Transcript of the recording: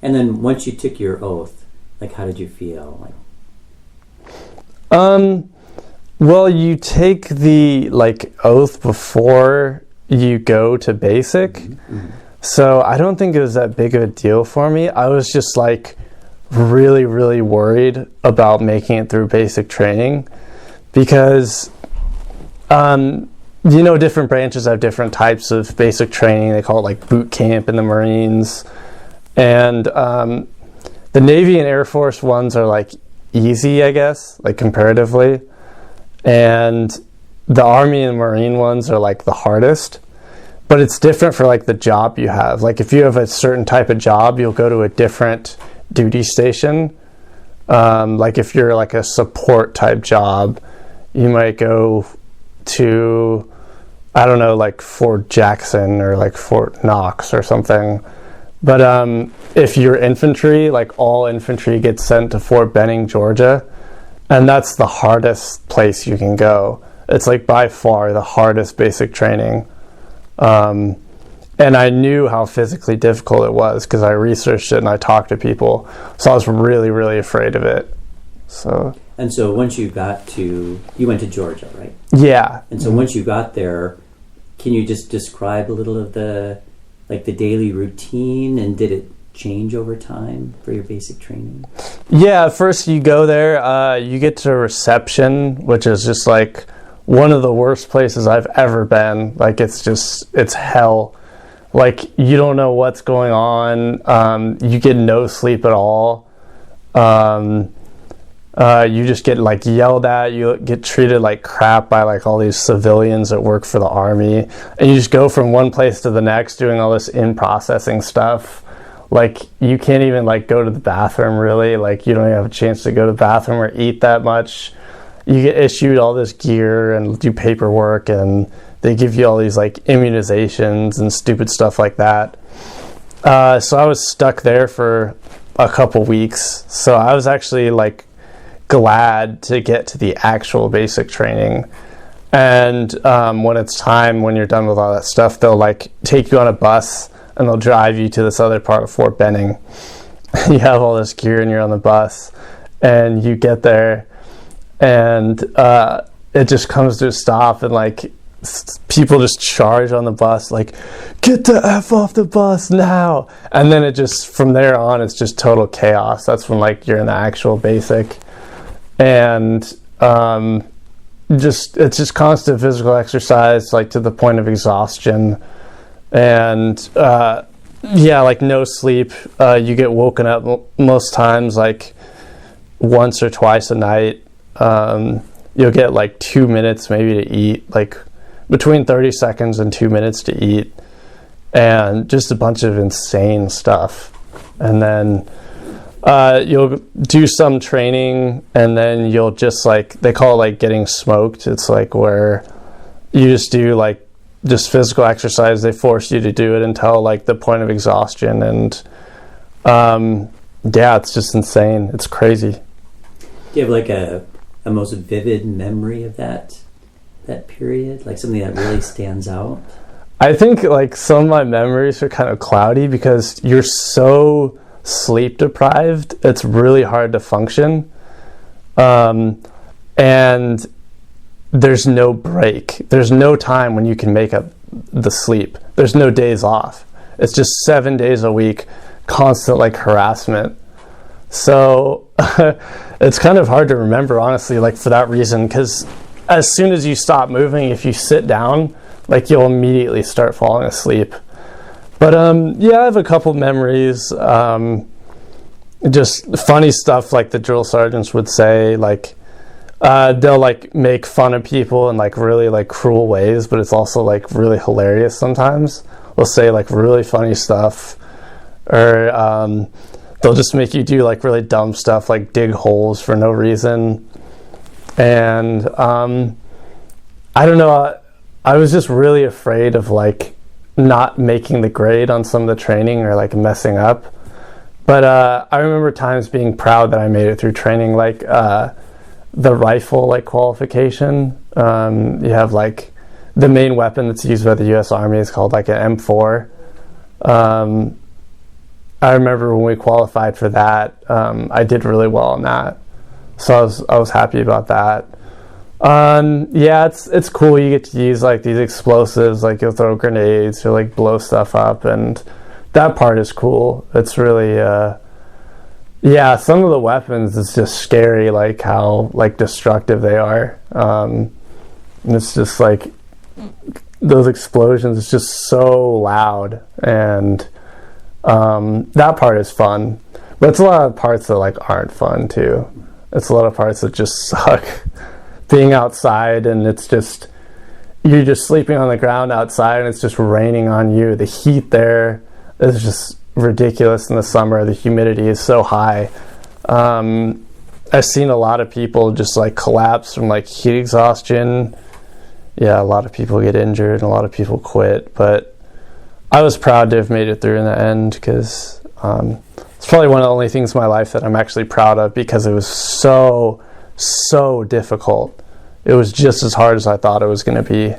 And then once you took your oath, like, how did you feel? Well, you take the like oath before you go to basic. Mm-hmm. So I don't think it was that big of a deal for me. I was just like really, really worried about making it through basic training because, different branches have different types of basic training. They call it like boot camp in the Marines. And the Navy and Air Force ones are like easy, I guess, like comparatively. And the Army and Marine ones are like the hardest. But it's different for like the job you have. Like if you have a certain type of job, you'll go to a different duty station. Like if you're like a support type job, you might go to, I don't know, like Fort Jackson or like Fort Knox or something. But if you're infantry, like all infantry gets sent to Fort Benning, Georgia. And that's the hardest place you can go. It's like by far the hardest basic training. And I knew how physically difficult it was because I researched it and I talked to people. So I was really, really afraid of it. And so once you went to Georgia, right? Yeah. And so once you got there, can you just describe a little of the daily routine, and did it change over time for your basic training? Yeah, first you go there, you get to reception, which is just like one of the worst places I've ever been. Like it's hell. Like you don't know what's going on. You get no sleep at all. You just get like yelled at. You get treated like crap by like all these civilians that work for the Army, and you just go from one place to the next doing all this in-processing stuff. Like you can't even like go to the bathroom really. Like you don't even have a chance to go to the bathroom or eat that much. You get issued all this gear and do paperwork, and they give you all these like immunizations and stupid stuff like that. So I was stuck there for a couple weeks. So I was actually like glad to get to the actual basic training. And when it's time, when you're done with all that stuff, they'll like take you on a bus and they'll drive you to this other part of Fort Benning. You have all this gear and you're on the bus and you get there and it just comes to a stop and like people just charge on the bus like, get the F off the bus now. And then it just, from there on, it's just total chaos. That's when like you're in the actual basic. And it's just constant physical exercise, like to the point of exhaustion. And like no sleep. You get woken up most times like once or twice a night. You'll get like 2 minutes maybe to eat, like between 30 seconds and 2 minutes to eat, and just a bunch of insane stuff. And then you'll do some training, and then you'll just like, they call it like getting smoked. It's like where you just do like just physical exercise. They force you to do it until like the point of exhaustion. And it's just insane. It's crazy. Do you have like a most vivid memory of that period? Like something that really stands out? I think like some of my memories are kind of cloudy because you're so sleep deprived. It's really hard to function. And there's no break. There's no time when you can make up the sleep. There's no days off. It's just 7 days a week, constant like harassment. So it's kind of hard to remember, honestly, like for that reason, because as soon as you stop moving, if you sit down, like you'll immediately start falling asleep. But I have a couple memories, just funny stuff like the drill sergeants would say, like they'll like make fun of people in like really like cruel ways, but it's also like really hilarious sometimes. They'll say like really funny stuff, or they'll just make you do like really dumb stuff like dig holes for no reason. And I don't know, I was just really afraid of like not making the grade on some of the training or like messing up. But I remember times being proud that I made it through training, like the rifle like qualification. You have like the main weapon that's used by the U.S. Army is called like an M4. I remember when we qualified for that, I did really well on that, so I was happy about that. Yeah, it's cool. You get to use like these explosives, like you'll throw grenades or like blow stuff up, and that part is cool. It's really yeah, some of the weapons is just scary, like how like destructive they are. And it's just like those explosions. It's just so loud, and that part is fun. But it's a lot of parts that like aren't fun too. It's a lot of parts that just suck. Being outside and it's just you're just sleeping on the ground outside and it's just raining on you. The heat there is just ridiculous in the summer. The humidity is so high. I've seen a lot of people just like collapse from like heat exhaustion. Yeah, a lot of people get injured and a lot of people quit, but I was proud to have made it through in the end, because it's probably one of the only things in my life that I'm actually proud of, because it was so difficult. It was just as hard as I thought it was going to be.